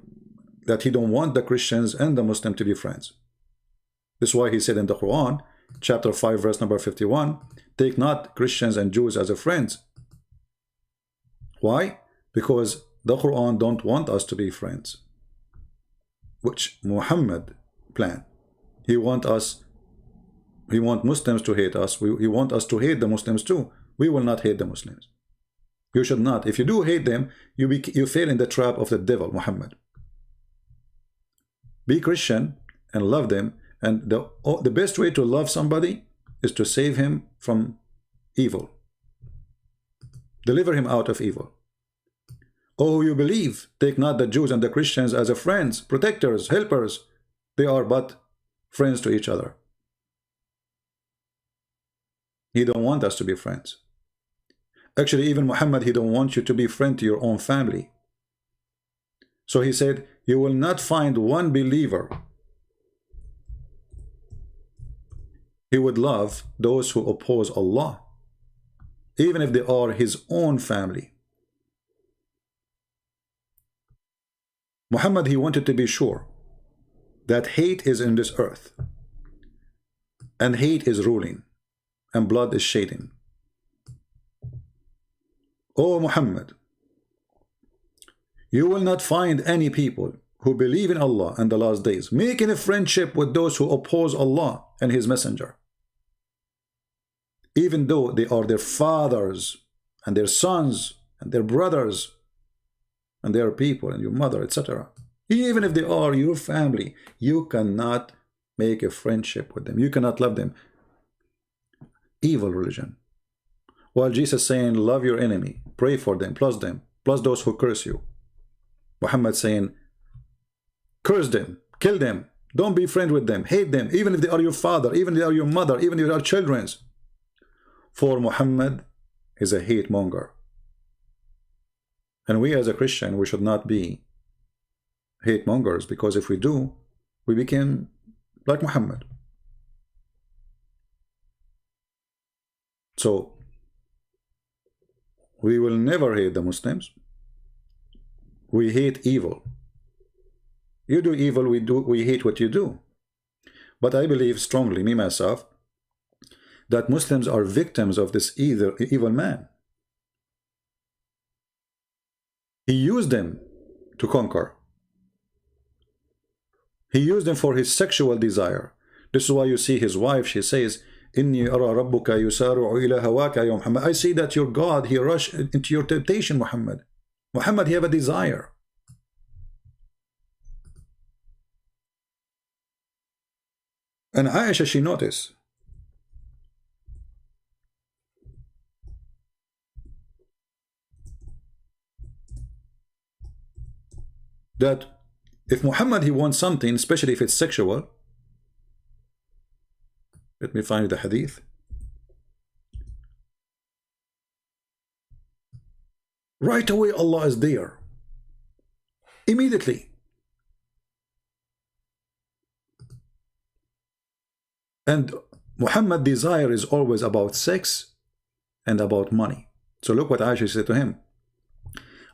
that he don't want the Christians and the Muslim to be friends. This is why he said in the Quran, chapter 5, verse number 51, take not Christians and Jews as a friends. Why? Because the Quran don't want us to be friends, which Muhammad planned. He want Muslims to hate us. He want us to hate the Muslims too. We will not hate the Muslims. You should not. If you do hate them, you fail in the trap of the devil, Muhammad. Be Christian and love them. And the best way to love somebody is to save him from evil. Deliver him out of evil. Oh, you believe, take not the Jews and the Christians as a friends, protectors, helpers. They are but friends to each other. He don't want us to be friends. Actually, even Muhammad, he don't want you to be friend to your own family. So he said, you will not find one believer he would love those who oppose Allah, even if they are his own family. Muhammad, he wanted to be sure that hate is in this earth, and hate is ruling, and blood is shedding. O Muhammad, you will not find any people who believe in Allah and the last days making a friendship with those who oppose Allah and his messenger, even though they are their fathers and their sons and their brothers and their people and your mother, etc. Even if they are your family, you cannot make a friendship with them. You cannot love them. Evil religion. While Jesus saying, love your enemy, pray for them, plus those who curse you. Muhammad saying, curse them, kill them, don't be friend with them, hate them, even if they are your father, even if they are your mother, even if they are children's. For Muhammad is a hate monger. And we as a Christian, we should not be hate mongers, because if we do, we become like Muhammad. So we will never hate the Muslims. We hate evil. You do evil, we hate what you do. But I believe strongly, me myself, that Muslims are victims of this evil man. He used them to conquer. He used them for his sexual desire. This is why you see his wife, she says, Inni ara rabbuka yusari'u ila hawaka ya Muhammad. I see that your God, he rushed into your temptation, Muhammad. Muhammad, he have a desire. And Aisha, she noticed that if Muhammad, he wants something, especially if it's sexual, let me find the hadith. Right away, Allah is there. Immediately. And Muhammad's desire is always about sex and about money. So look what Aisha said to him.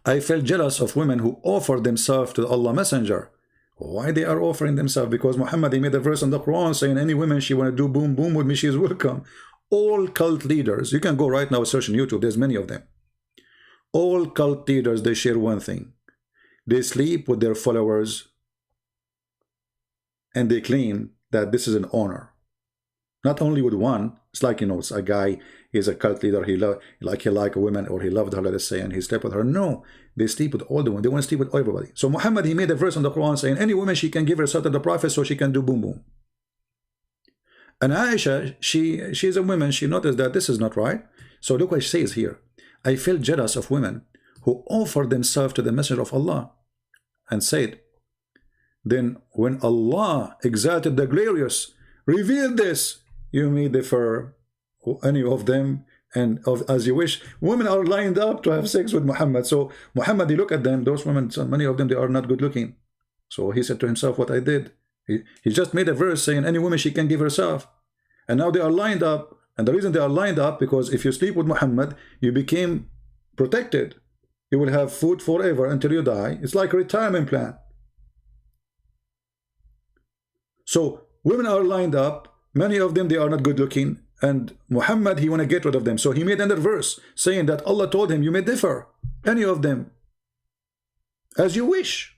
I felt jealous of women who offer themselves to the Allah Messenger. Why they are offering themselves? Because Muhammad, he made a verse in the Quran saying, any woman she want to do boom boom with me, she is welcome. All cult leaders, you can go right now search on YouTube, there's many of them. All cult leaders, they share one thing. They sleep with their followers and they claim that this is an honor. Not only with one, it's like, you know, it's a guy, he's a cult leader, he like a woman, or he loved her, let us say, and he slept with her. No, they sleep with all the women. They want to sleep with everybody. So Muhammad, he made a verse in the Quran saying, any woman, she can give herself to the Prophet so she can do boom boom. And Aisha, she's a woman, she noticed that this is not right. So look what she says here. I feel jealous of women who offer themselves to the Messenger of Allah, and said, then when Allah exalted the glorious, revealed this, you may differ any of them and as you wish. Women are lined up to have sex with Muhammad. So Muhammad, he look at them, those women, so many of them, they are not good looking. So he said to himself, what I did. He just made a verse saying any woman she can give herself. And now they are lined up. And the reason they are lined up, because if you sleep with Muhammad, you became protected. You will have food forever until you die. It's like a retirement plan. So women are lined up. Many of them, they are not good looking. And Muhammad, he want to get rid of them. So he made another verse saying that Allah told him, you may differ, any of them, as you wish.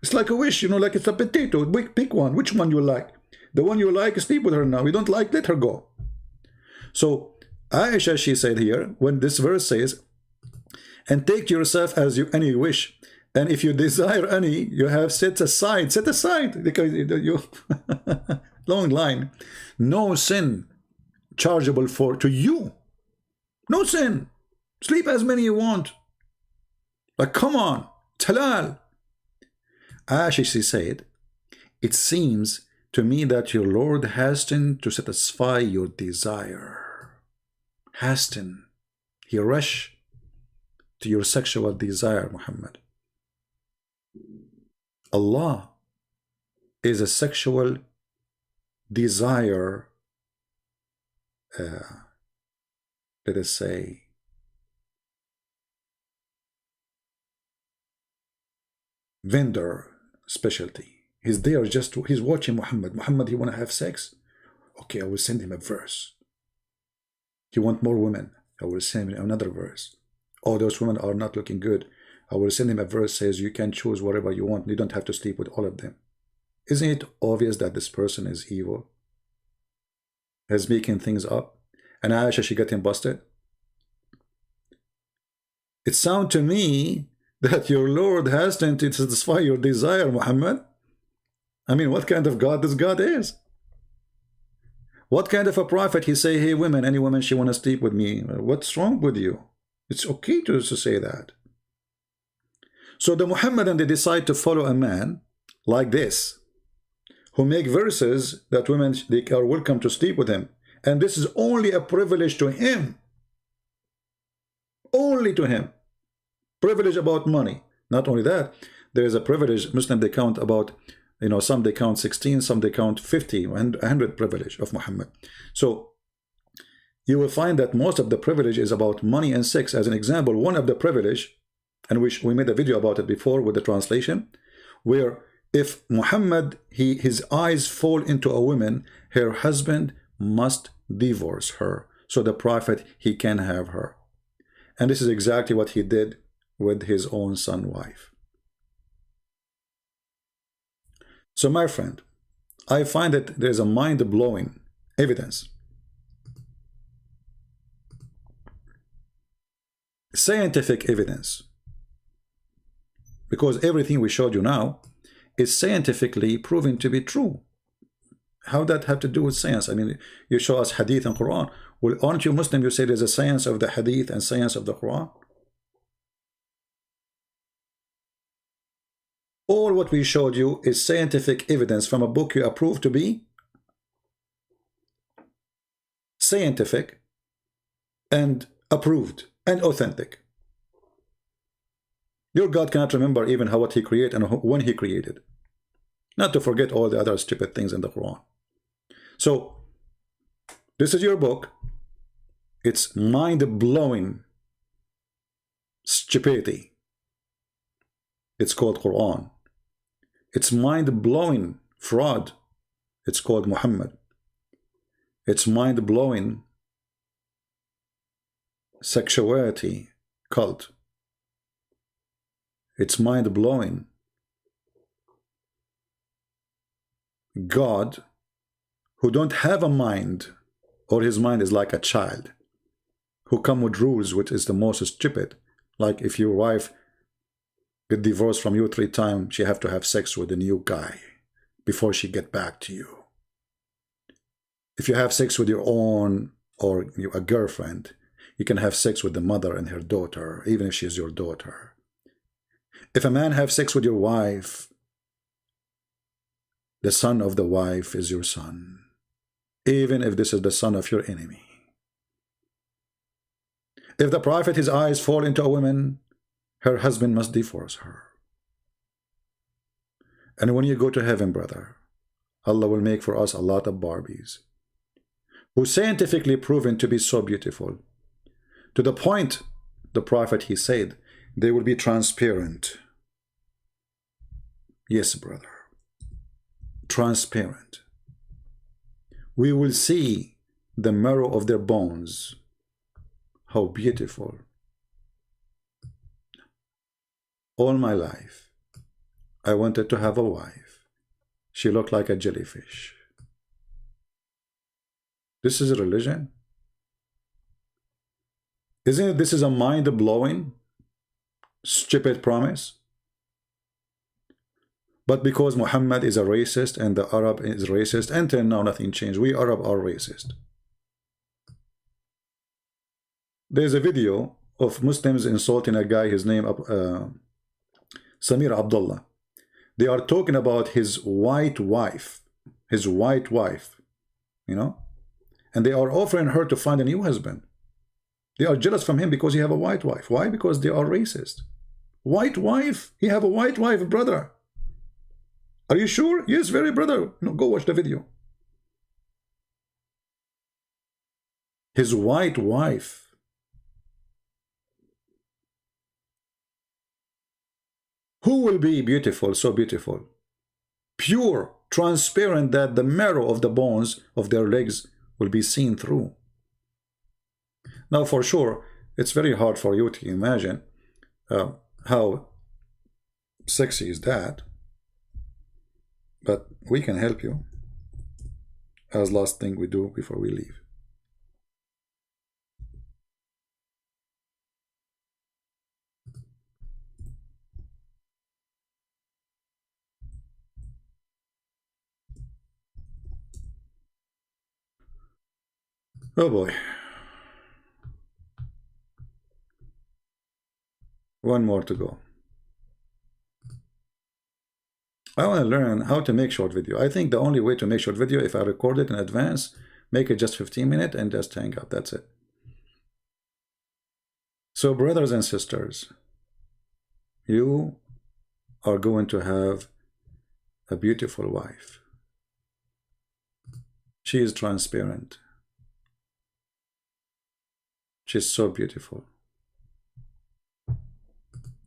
It's like a wish, you know, like it's a potato. Pick one. Which one you like? The one you like, sleep with her now. You don't like, let her go. So Aisha, she said here, when this verse says, and take to yourself as you any wish, and if you desire any, you have set aside, because you long line, no sin chargeable to you, no sin. Sleep as many you want. Like, come on, it's halal. Aisha, she said, it seems to me that your Lord hastened to satisfy your desire. Hasten. He rushed to your sexual desire, Muhammad. Allah is a sexual desire, let us say, vendor specialty. He's there just to, he's watching Muhammad. Muhammad, he want to have sex? Okay, I will send him a verse. He want more women? I will send him another verse. Oh, those women are not looking good. I will send him a verse says you can choose whatever you want. You don't have to sleep with all of them. Isn't it obvious that this person is evil? Is making things up? And Aisha, she got him busted? It sounds to me that your Lord has to satisfy your desire, Muhammad. I mean, what kind of God this God is? What kind of a prophet? He say, hey women, any woman she want to sleep with me. What's wrong with you? It's okay to say that. So the Muhammadan, they decide to follow a man like this, who make verses that women, they are welcome to sleep with him. And this is only a privilege to him. Only to him. Privilege about money. Not only that, there is a privilege, Muslim they count about, you know, some they count 16, some they count 50, 100 privilege of Muhammad. So you will find that most of the privilege is about money and sex. As an example, one of the privilege, and we made a video about it before with the translation, where if Muhammad, his eyes fall into a woman, her husband must divorce her. So the prophet, he can have her. And this is exactly what he did with his own son wife. So my friend, I find that there's a mind-blowing evidence. Scientific evidence. Because everything we showed you now is scientifically proven to be true. How that have to do with science? I mean, you show us hadith and Quran. Well, aren't you Muslim? You say there's a science of the hadith and science of the Quran. All what we showed you is scientific evidence from a book you approve to be scientific and approved and authentic. Your God cannot remember even what he created and when he created. Not to forget all the other stupid things in the Quran. So, this is your book. It's mind-blowing stupidity. It's called Quran. It's mind-blowing fraud. It's called Muhammad. It's mind-blowing sexuality cult. It's mind-blowing God who don't have a mind, or his mind is like a child, who come with rules which is the most stupid. Like if your wife get divorced from you 3 times, she have to have sex with a new guy before she get back to you. If you have sex with your own or a girlfriend, you can have sex with the mother and her daughter, even if she is your daughter. If a man have sex with your wife, the son of the wife is your son, even if this is the son of your enemy. If the Prophet, his eyes fall into a woman, her husband must divorce her. And when you go to heaven, brother, Allah will make for us a lot of Barbies who scientifically proven to be so beautiful, to the point the Prophet, he said, they will be transparent. Yes, brother, transparent. We will see the marrow of their bones. How beautiful. All my life I wanted to have a wife. She looked like a jellyfish. This is a religion? Isn't it? This is a mind-blowing, stupid promise. But because Muhammad is a racist and the Arab is racist, until now nothing changed. We Arab are racist. There's a video of Muslims insulting a guy, his name Samir Abdullah. They are talking about his white wife, you know, and they are offering her to find a new husband. They are jealous from him because he have a white wife. Why? Because they are racist. White wife? He have a white wife, brother. Are you sure? Yes, very, brother. No, go watch the video. His white wife. Who will be beautiful, so beautiful? Pure, transparent, that the marrow of the bones of their legs will be seen through. Now, for sure, it's very hard for you to imagine how sexy is that. But we can help you as last thing we do before we leave. Oh boy. One more to go. I want to learn how to make short video. I think the only way to make short video, if I record it in advance, make it just 15 minutes and just hang up. That's it. So brothers and sisters, you are going to have a beautiful wife. She is transparent. She's so beautiful.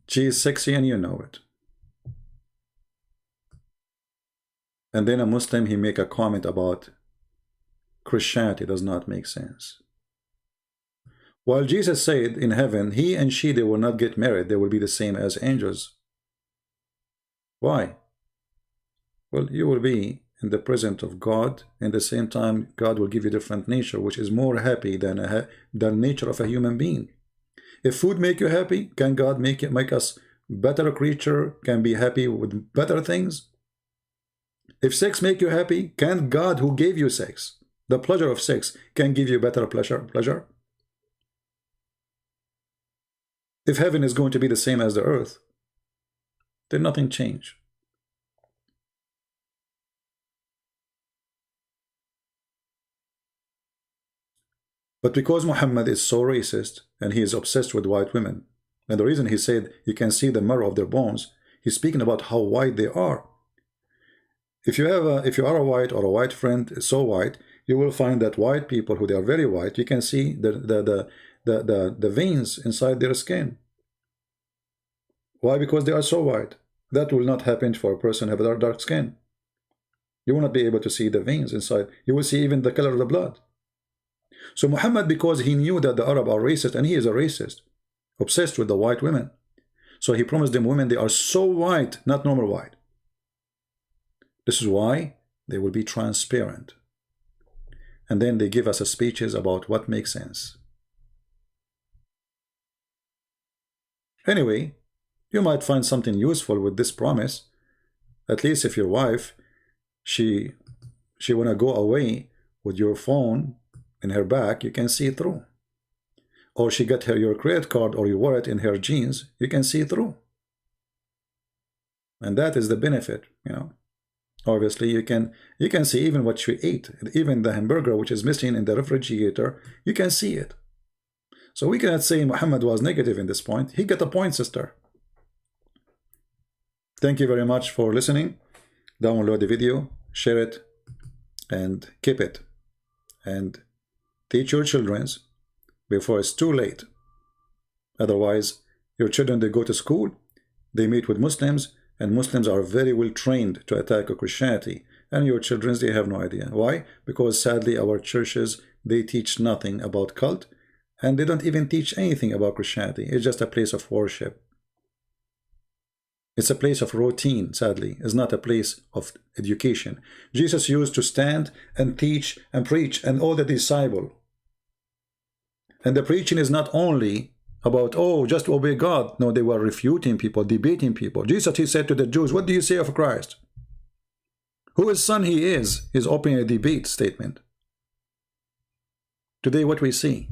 She is sexy and you know it. And then a Muslim, he make a comment about Christianity does not make sense. While Jesus said in heaven, he and she, they will not get married. They will be the same as angels. Why? Well, you will be in the presence of God. And at the same time, God will give you different nature, which is more happy than the nature of a human being. If food make you happy, can God make us better creature? Can be happy with better things? If sex make you happy, can God, who gave you sex, the pleasure of sex, can give you better pleasure? If heaven is going to be the same as the earth, then nothing changed. But because Muhammad is so racist and he is obsessed with white women, and the reason he said you can see the marrow of their bones, he's speaking about how white they are. If you are a white or a white friend so white, you will find that white people who they are very white, you can see the veins inside their skin. Why? Because they are so white. That will not happen for a person who have dark skin. You will not be able to see the veins inside. You will see even the color of the blood. So Muhammad, because he knew that the Arab are racist, and he is a racist, obsessed with the white women, so he promised them women, they are so white, not normal white. This is why they will be transparent. And then they give us a speeches about what makes sense. Anyway, you might find something useful with this promise. At least if your wife, she want to go away with your phone in her back, you can see through. Or she got your credit card or your wallet in her jeans, you can see through. And that is the benefit, you know. Obviously, you can see even what she ate, even the hamburger which is missing in the refrigerator, you can see it. So we cannot say Muhammad was negative in this point. He got a point, sister. Thank you very much for listening. Download the video, share it, and keep it. And teach your children before it's too late. Otherwise, your children, they go to school, they meet with Muslims, and Muslims are very well trained to attack Christianity. And your children, they have no idea. Why? Because sadly, our churches, they teach nothing about cult, and they don't even teach anything about Christianity. It's just a place of worship. It's a place of routine, sadly. It's not a place of education. Jesus used to stand and teach and preach, and all the disciples. And the preaching is not only about, oh, just obey God. No, they were refuting people, debating people. Jesus, he said to the Jews, what do you say of Christ? Whose son he is opening a debate statement. Today what we see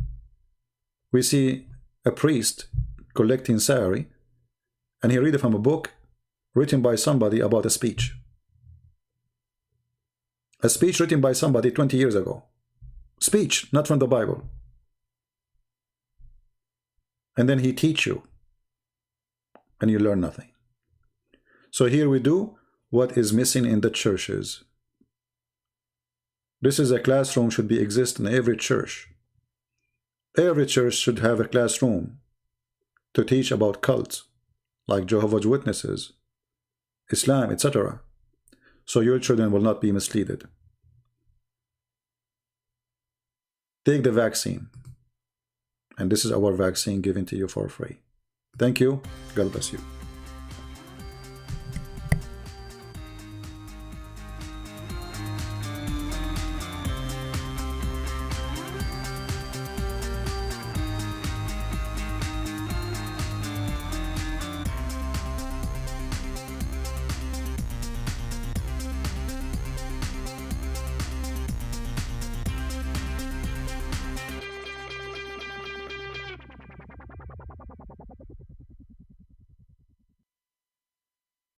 a priest collecting salary, and he read from a book written by somebody about a speech. A speech written by somebody 20 years ago. Speech, not from the Bible. And then he teach you, and you learn nothing. So here we do what is missing in the churches. This is a classroom should be exist in every church. Every church should have a classroom to teach about cults, like Jehovah's Witnesses, Islam, etc. So your children will not be misled. Take the vaccine. And this is our vaccine given to you for free. Thank you. God bless you.